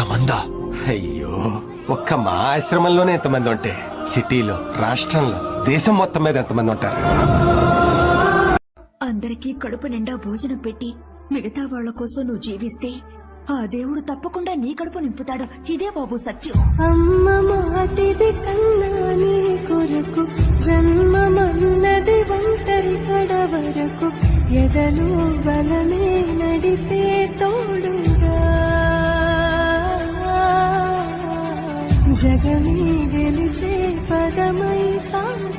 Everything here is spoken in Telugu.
అంతమందా? అయ్యో, ఒక్క మా ఆశ్రమంలోనే ఎంతమంది ఉంటే సిటీలో, రాష్ట్రంలో, దేశం మొత్తం మీద ఎంతమంది ఉంటారు? అందరికీ కడుపు నిండా భోజనం పెట్టి మిగతా వాళ్ల కోసం నువ్వు జీవిస్తే ఆ దేవుడు తప్పకుండా నీ కడుపు నింపుతాడు. ఇదే బాబు సత్యం. అమ్మ మాటిది కన్నా నీ కొరకు జన్మమన్నది ఒంటరి కడ వరకు ఎదలు బలమే నడిపే తోడుగా జగమే గెలిచే పదమై సాగ